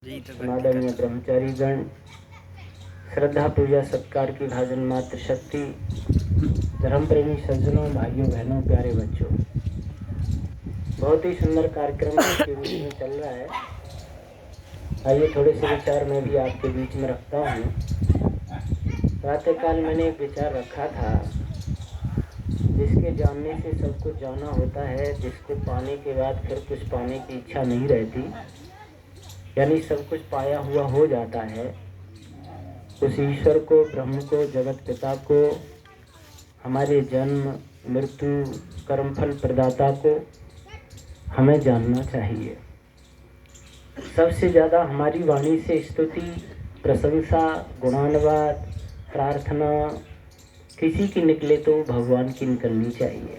आदरणीय ब्रह्मचारी गण, श्रद्धा पूजा सत्कार की भाजन मात्र शक्ति, धर्म प्रेमी सज्जनों, भाइयों बहनों, प्यारे बच्चों, बहुत ही सुंदर कार्यक्रम आपके बीच में चल रहा है। आइए थोड़े से विचार मैं भी आपके बीच में रखता हूँ। प्रातःकाल मैंने एक विचार रखा था, जिसके जानने से सब कुछ जाना होता है, जिसको पाने के बाद फिर कुछ पाने की इच्छा नहीं रहती, यानी सब कुछ पाया हुआ हो जाता है। उस ईश्वर को, ब्रह्म को, जगत पिता को, हमारे जन्म मृत्यु कर्मफल प्रदाता को हमें जानना चाहिए। सबसे ज़्यादा हमारी वाणी से स्तुति, प्रशंसा, गुणानुवाद, प्रार्थना किसी की निकले तो भगवान की निकलनी चाहिए।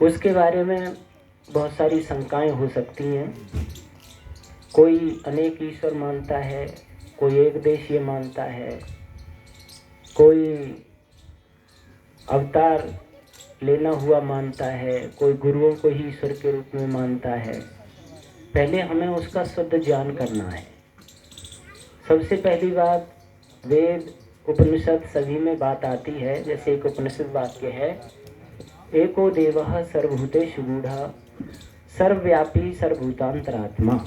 उसके बारे में बहुत सारी शंकाएं हो सकती हैं। कोई अनेक ईश्वर मानता है, कोई एक देशीय मानता है, कोई अवतार लेना हुआ मानता है, कोई गुरुओं को ही ईश्वर के रूप में मानता है। पहले हमें उसका शुद्ध ज्ञान करना है। सबसे पहली बात, वेद उपनिषद सभी में बात आती है। जैसे एक उपनिषद वाक्य है, एको देवः सर्वभूतेषु गूढ़ः सर्वव्यापी सर्वभूतांतरात्मा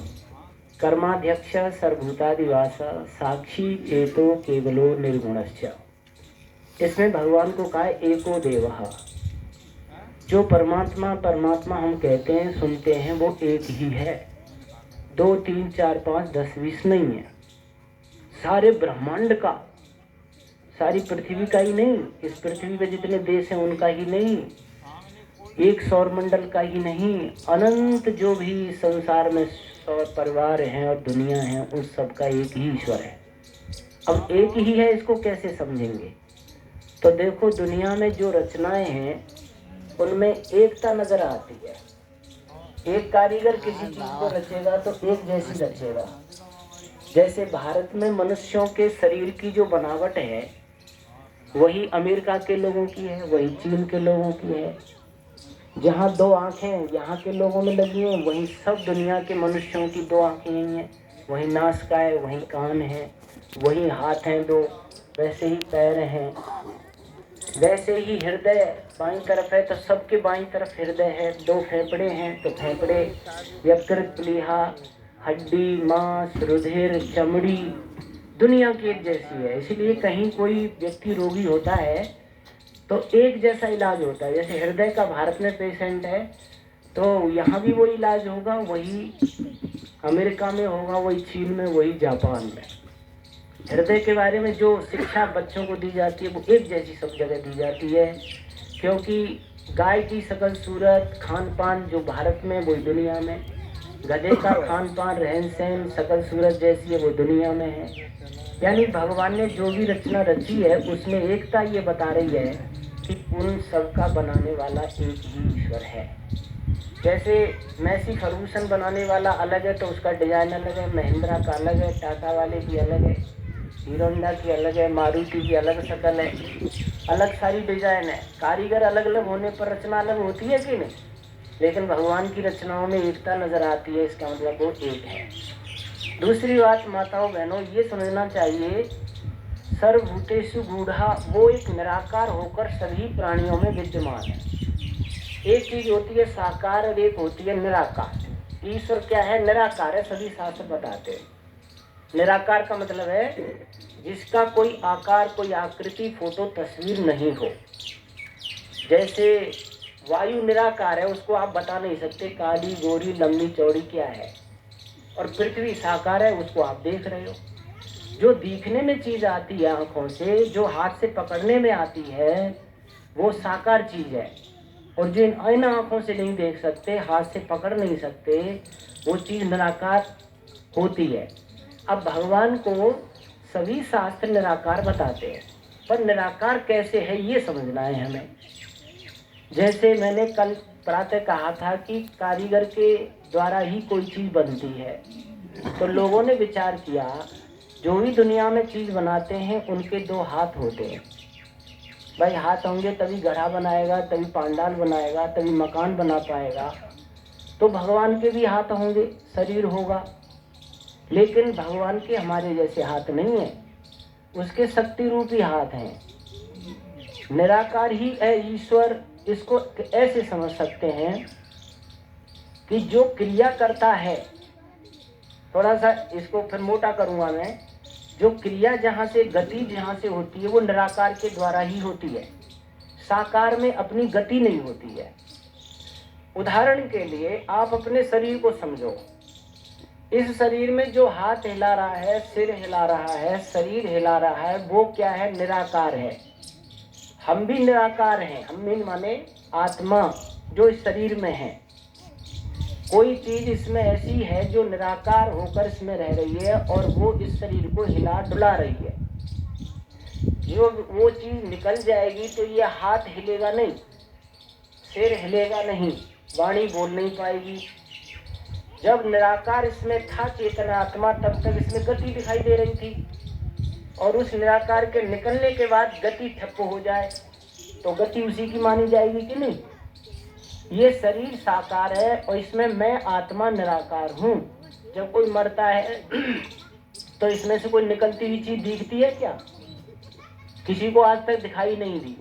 कर्माध्यक्ष सर्वभूतादिवास साक्षी चेतो केवलो निर्गुणश्च। इसमें भगवान को कहा एको देवः, जो परमात्मा हम कहते हैं, सुनते हैं, वो एक ही है। 2 3 4 5 10 20 नहीं है। सारे ब्रह्मांड का, सारी पृथ्वी का ही नहीं, इस पृथ्वी पे जितने देश हैं उनका ही नहीं, एक सौर मंडल का ही नहीं, अनंत जो भी संसार में सौर परिवार हैं और दुनिया है, उस सब का एक ही ईश्वर है। अब एक ही है, इसको कैसे समझेंगे? तो देखो, दुनिया में जो रचनाएं हैं उनमें एकता नजर आती है। एक कारीगर किसी चीज को रचेगा तो एक जैसी रचेगा। जैसे भारत में मनुष्यों के शरीर की जो बनावट है वही अमेरिका के लोगों की है, वही चीन के लोगों की है। जहाँ 2 आँखें यहाँ के लोगों में लगी हैं, वहीं सब दुनिया के मनुष्यों की 2 आँखें ही हैं। वहीं नासिका है, वहीं कान है, वहीं हाथ हैं 2, वैसे ही पैर हैं, वैसे ही हृदय बाईं तरफ है तो सबके बाईं तरफ हृदय है। 2 फेफड़े हैं तो फेफड़े, यकृत, प्लीहा, हड्डी, मांस, रुधिर, चमड़ी दुनिया की एक जैसी है। इसलिए कहीं कोई व्यक्ति रोगी होता है तो एक जैसा इलाज होता है। जैसे हृदय का भारत में पेशेंट है तो यहाँ भी वही इलाज होगा, वही अमेरिका में होगा, वही चीन में, वही जापान में। हृदय के बारे में जो शिक्षा बच्चों को दी जाती है वो एक जैसी सब जगह दी जाती है, क्योंकि गाय की शकल सूरत खान पान जो भारत में वही दुनिया में, गधे का खान पान रहन सहन शकल सूरत जैसी है वो दुनिया में है। यानी भगवान ने जो भी रचना रची है उसमें एकता ये बता रही है कि उन सब का बनाने वाला एक ही ईश्वर है। जैसे मैसी फर्गूसन बनाने वाला अलग है तो उसका डिजाइन अलग है, महिंद्रा का अलग है, टाटा वाले की अलग है, हीरो होंडा की अलग है, मारुति की अलग शक्ल है, अलग सारी डिजाइन है। कारीगर अलग अलग होने पर रचना अलग होती है कि नहीं? लेकिन भगवान की रचनाओं में एकता नजर आती है, इसका मतलब वो एक है। दूसरी बात माताओं बहनों ये समझना चाहिए, सर्वभूतेषु गूढ़ः, वो एक निराकार होकर सभी प्राणियों में विद्यमान है। एक चीज होती है साकार और एक होती है निराकार। ईश्वर क्या है? निराकार है, सभी शास्त्र बताते हैं। निराकार का मतलब है जिसका कोई आकार, कोई आकृति, फोटो, तस्वीर नहीं हो। जैसे वायु निराकार है, उसको आप बता नहीं सकते काली गोरी लंबी चौड़ी क्या है, और पृथ्वी साकार है, उसको आप देख रहे हो। जो दिखने में चीज आती है आंखों से, जो हाथ से पकड़ने में आती है, वो साकार चीज है। और जो इन आंखों से नहीं देख सकते, हाथ से पकड़ नहीं सकते, वो चीज निराकार होती है। अब भगवान को सभी शास्त्र निराकार बताते हैं, पर निराकार कैसे है ये समझना है हमें। जैसे मैंने कल प्रातः कहा था कि कारीगर के द्वारा ही कोई चीज बनती है, तो लोगों ने विचार किया जो भी दुनिया में चीज बनाते हैं उनके 2 हाथ होते हैं। भाई हाथ होंगे तभी घड़ा बनाएगा, तभी पांडाल बनाएगा, तभी मकान बना पाएगा। तो भगवान के भी हाथ होंगे, शरीर होगा, लेकिन भगवान के हमारे जैसे हाथ नहीं है, उसके शक्ति रूपी हाथ हैं। निराकार ही है ईश्वर। इसको ऐसे समझ सकते हैं कि जो क्रिया करता है, थोड़ा सा इसको फिर मोटा करूंगा मैं, जो क्रिया जहाँ से गति जहाँ से होती है वो निराकार के द्वारा ही होती है, साकार में अपनी गति नहीं होती है। उदाहरण के लिए आप अपने शरीर को समझो। इस शरीर में जो हाथ हिला रहा है, सिर हिला रहा है, शरीर हिला रहा है, वो क्या है? निराकार है। हम भी निराकार हैं। हम भी माने आत्मा जो इस शरीर में है। कोई चीज इसमें ऐसी है जो निराकार होकर इसमें रह रही है और वो इस शरीर को हिला डुला रही है। जो वो चीज निकल जाएगी तो ये हाथ हिलेगा नहीं, सिर हिलेगा नहीं, वाणी बोल नहीं पाएगी। जब निराकार इसमें था चेतन आत्मा, तब तक इसमें गति दिखाई दे रही थी, और उस निराकार के निकलने के बाद गति ठप्प हो जाए तो गति उसी की मानी जाएगी कि नहीं? ये शरीर साकार है और इसमें मैं आत्मा निराकार हूँ। जब कोई मरता है तो इसमें से कोई निकलती हुई चीज दिखती है क्या? किसी को आज तक दिखाई नहीं दी,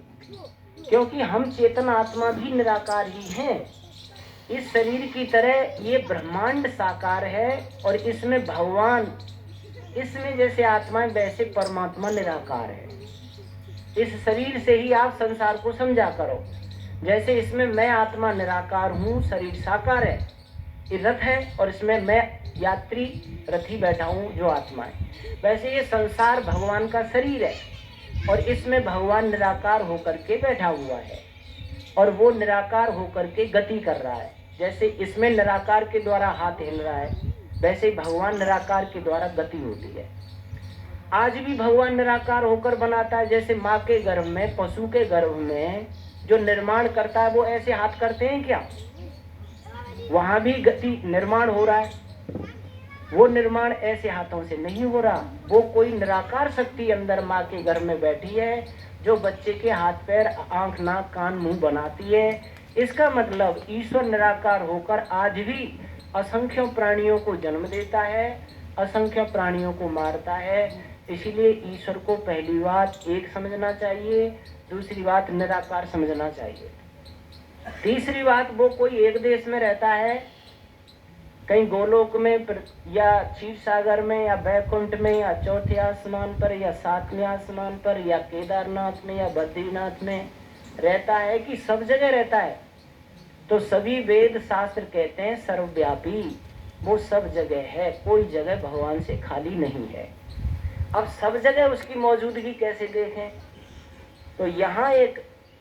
क्योंकि हम चेतन आत्मा भी निराकार ही हैं। इस शरीर की तरह ये ब्रह्मांड साकार है और इसमें भगवान, इसमें जैसे आत्मा है वैसे परमात्मा निराकार है। इस शरीर से ही आप संसार को समझा करो। जैसे इसमें मैं आत्मा निराकार हूँ, शरीर साकार है, ये रथ है और इसमें मैं यात्री रथी बैठा हूँ जो आत्मा है, वैसे ये संसार भगवान का शरीर है और इसमें भगवान निराकार होकर के बैठा हुआ है और वो निराकार होकर के गति कर रहा है। जैसे इसमें निराकार के द्वारा हाथ हिल रहा है, वैसे भगवान निराकार के द्वारा गति होती है। आज भी भगवान निराकार होकर बनाता है। जैसे माँ के गर्भ में, पशु के गर्भ में जो निर्माण करता है वो ऐसे हाथ करते हैं क्या? वहां भी गति निर्माण हो रहा है। वो निर्माण ऐसे हाथों से नहीं हो रहा। वो कोई निराकार शक्ति अंदर माँ के गर्भ में बैठी है जो बच्चे के हाथ पैर, आंख, नाक, कान, मुंह बनाती है। इसका मतलब ईश्वर निराकार होकर आज भी असंख्य प्राणियों को जन्म देता है, असंख्य प्राणियों को मारता है। इसीलिए ईश्वर को पहली बात एक समझना चाहिए, दूसरी बात निराकार समझना चाहिए, तीसरी बात वो कोई एक देश में रहता है, कहीं गोलोक में या क्षीर सागर में या बैकुंठ में या चौथे आसमान पर या सातवें आसमान पर या केदारनाथ में या बद्रीनाथ में रहता है कि सब जगह रहता है? तो सभी वेद शास्त्र कहते हैं सर्वव्यापी, वो सब जगह है, कोई जगह भगवान से खाली नहीं है। अब सब जगह उसकी मौजूदगी कैसे देखें? तो यहाँ एक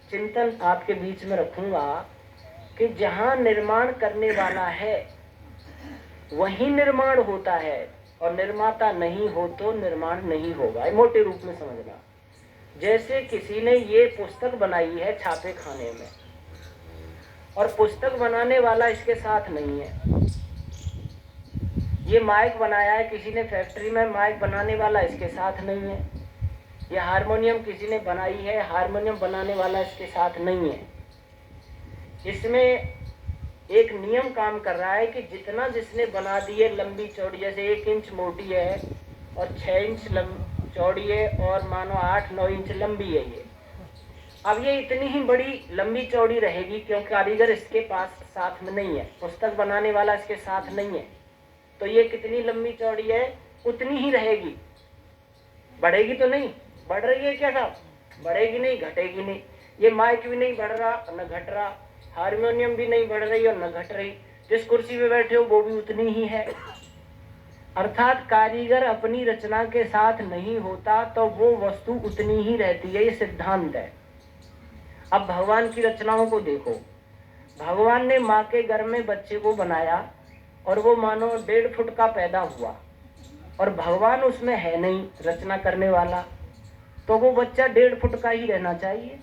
चिंतन आपके बीच में रखूंगा कि जहाँ निर्माण करने वाला है वहीं निर्माण होता है और निर्माता नहीं हो तो निर्माण नहीं होगा। मोटे रूप में समझना। जैसे किसी ने ये पुस्तक बनाई है छापे खाने में और पुस्तक बनाने वाला इसके साथ नहीं है। ये माइक बनाया है किसी ने फैक्ट्री में, माइक बनाने वाला इसके साथ नहीं है। ये हारमोनियम किसी ने बनाई है, हारमोनियम बनाने वाला इसके साथ नहीं है। इसमें एक नियम काम कर रहा है कि जितना जिसने बना दी है लंबी चौड़ी, जैसे 1 इंच मोटी है और 6 इंच चौड़ी है और मानो 8-9 इंच लंबी है ये। अब ये इतनी ही बड़ी लंबी चौड़ी रहेगी क्योंकि कारीगर इसके पास साथ में नहीं है, पुस्तक बनाने वाला इसके साथ नहीं है, तो ये कितनी लंबी चौड़ी है उतनी ही रहेगी। बढ़ेगी तो नहीं, बढ़ रही है क्या साहब? बढ़ेगी नहीं, घटेगी नहीं। ये माइक भी नहीं बढ़ रहा न घट रहा, हारमोनियम भी नहीं बढ़ रही और न घट रही, जिस कुर्सी पे बैठे हो वो भी उतनी ही है। अर्थात कारीगर अपनी रचना के साथ नहीं होता तो वो वस्तु उतनी ही रहती है, ये सिद्धांत है। अब भगवान की रचनाओं को देखो। भगवान ने माँ के गर्भ में बच्चे को बनाया और वो मानो 1.5 फुट का पैदा हुआ और भगवान उसमें है नहीं रचना करने वाला, तो वो बच्चा 1.5 फुट का ही रहना चाहिए,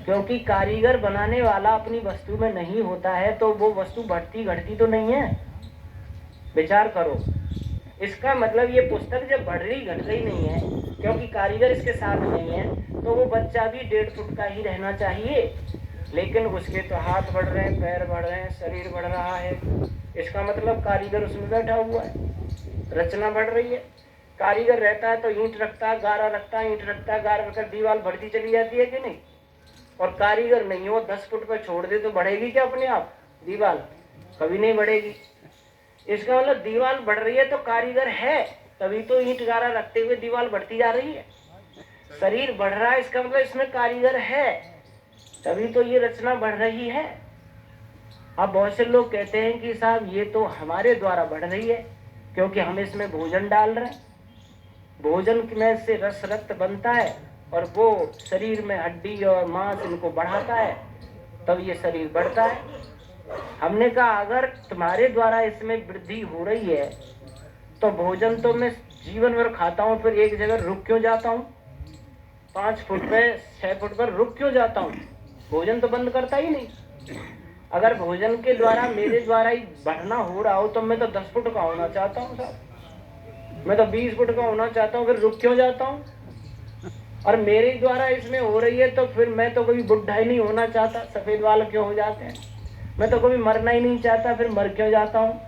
क्योंकि कारीगर बनाने वाला अपनी वस्तु में नहीं होता है तो वो वस्तु बढ़ती घटती तो नहीं है। विचार करो। इसका मतलब ये पुस्तक जब बढ़ रही घट रही नहीं है क्योंकि कारीगर इसके साथ नहीं है, तो वो बच्चा भी 1.5 फुट का ही रहना चाहिए। लेकिन उसके तो हाथ बढ़ रहे हैं, पैर बढ़ रहे हैं, शरीर बढ़ रहा है, इसका मतलब कारीगर उसमें बैठा हुआ है। रचना बढ़ रही है। कारीगर रहता है तो ईंट रखता है, गारा रखता है, ईंट रखता है, गारा रखकर दीवार बढ़ती चली जाती है कि नहीं। और कारीगर नहीं हो, 10 फुट पर छोड़ दे तो बढ़ेगी क्या अपने आप दीवार? कभी नहीं बढ़ेगी। इसका मतलब दीवार बढ़ रही है तो कारीगर है, तभी तो ईंट गारा रखते हुए दीवार बढ़ती जा रही है। शरीर बढ़ रहा है, इसका मतलब इसमें कारीगर है, तभी तो ये रचना बढ़ रही है। अब बहुत से लोग कहते हैं कि साहब ये तो हमारे द्वारा बढ़ रही है, क्योंकि हम इसमें भोजन डाल रहे हैं, भोजन में से रस रक्त बनता है और वो शरीर में हड्डी और मांस इनको बढ़ाता है, तब ये शरीर बढ़ता है। हमने कहा अगर तुम्हारे द्वारा इसमें वृद्धि हो रही है तो भोजन तो मैं जीवन भर खाता हूँ, फिर एक जगह रुक क्यों जाता हूँ? 5 फुट पे 6 फुट पर रुक क्यों जाता हूँ? भोजन तो बंद करता ही नहीं। अगर भोजन के द्वारा मेरे द्वारा ही बढ़ना हो रहा हो तो मैं तो 10 फुट का होना चाहता हूँ साहब, मैं तो 20 फुट का होना चाहता हूँ, फिर रुक क्यों जाता हूँ? और मेरे द्वारा इसमें हो रही है तो फिर मैं तो कभी बुढ़ा ही नहीं होना चाहता, सफेद बाल क्यों हो जाते हैं? मैं तो कभी मरना ही नहीं चाहता, फिर मर क्यों जाता हूँ?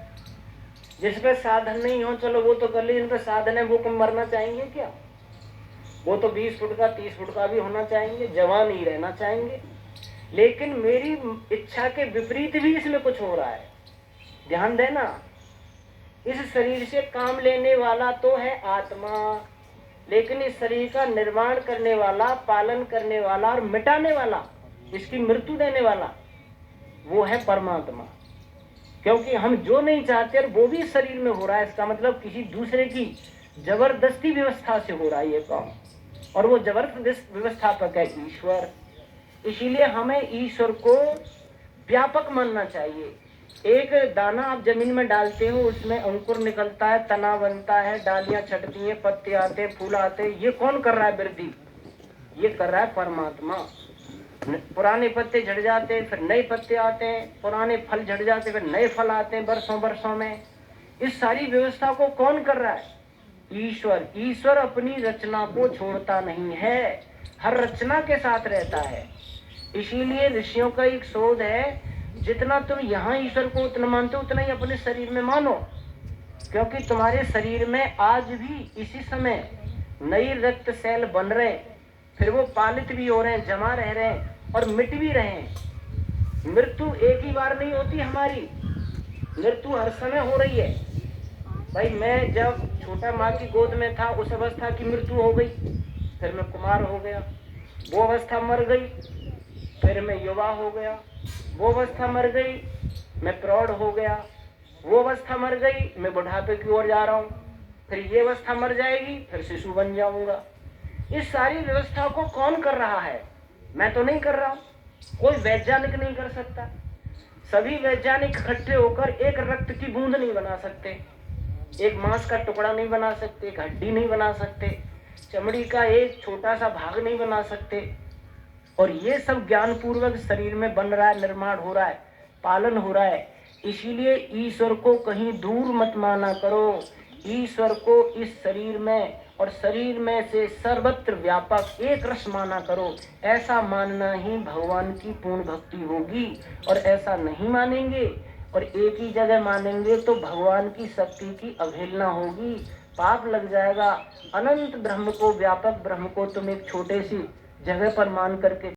जिस पे साधन नहीं हो चलो वो तो कर ली, जिन पे साधन है वो कम मरना चाहेंगे क्या? वो तो 20 फुट का 30 फुट का भी होना चाहेंगे, जवान ही रहना चाहेंगे। लेकिन मेरी इच्छा के विपरीत भी इसमें कुछ हो रहा है। ध्यान देना, इस शरीर से काम लेने वाला तो है आत्मा, लेकिन इस शरीर का निर्माण करने वाला, पालन करने वाला और मिटाने वाला, इसकी मृत्यु देने वाला, वो है परमात्मा। क्योंकि हम जो नहीं चाहते और वो भी शरीर में हो रहा है, इसका मतलब किसी दूसरे की जबरदस्ती व्यवस्था से हो रहा है ये काम, और वो जबरदस्त व्यवस्थापक है ईश्वर। इसीलिए हमें ईश्वर को व्यापक मानना चाहिए। एक दाना आप जमीन में डालते हो, उसमें अंकुर निकलता है, तना बनता है, डालियां छटती हैं, पत्ते आते, फूल आते, ये कौन कर रहा है वृद्धि? ये कर रहा है परमात्मा। पुराने पत्ते झड़ जाते फिर नए पत्ते आते हैं, पुराने फल झड़ जाते फिर नए फल आते हैं वर्षों वर्षों में। इस सारी व्यवस्था को कौन कर रहा है? ईश्वर। ईश्वर अपनी रचना को छोड़ता नहीं है, हर रचना के साथ रहता है। इसीलिए ऋषियों का एक शोध है, जितना तुम यहाँ ईश्वर को उतना मानते हो उतना ही अपने शरीर में मानो, क्योंकि तुम्हारे शरीर में आज भी इसी समय नई रक्त सेल बन रहे, फिर वो पालित भी हो रहे हैं, जमा रह रहे हैं और मिट भी रहे हैं। मृत्यु एक ही बार नहीं होती हमारी, मृत्यु हर समय हो रही है। भाई मैं जब छोटा माँ की गोद में था उस अवस्था की मृत्यु हो गई, फिर मैं कुमार हो गया, वो अवस्था मर गई, फिर मैं युवा हो गया, वो अवस्था मर गई, मैं प्रौढ़ हो गया, वो अवस्था मर गई, मैं बुढ़ापे की ओर जा रहा हूँ, फिर ये अवस्था मर जाएगी, फिर शिशु बन जाऊंगा। इस सारी व्यवस्था को कौन कर रहा है? मैं तो नहीं कर रहा हूँ, कोई वैज्ञानिक नहीं कर सकता। सभी वैज्ञानिक इकट्ठे होकर एक रक्त की बूंद नहीं बना सकते, एक मांस का टुकड़ा नहीं बना सकते, एक हड्डी नहीं बना सकते, चमड़ी का एक छोटा सा भाग नहीं बना सकते। और ये सब ज्ञान पूर्वक शरीर में बन रहा है, निर्माण हो रहा है, पालन हो रहा है। इसीलिए ईश्वर को कहीं दूर मत माना करो, ईश्वर को इस शरीर में और शरीर में से सर्वत्र व्यापक एक रस माना करो। ऐसा मानना ही भगवान की पूर्ण भक्ति होगी, और ऐसा नहीं मानेंगे और एक ही जगह मानेंगे तो भगवान की शक्ति की अवहेलना होगी, पाप लग जाएगा। अनंत ब्रह्म को, व्यापक ब्रह्म को तुम एक छोटे सी जगह पर मान करके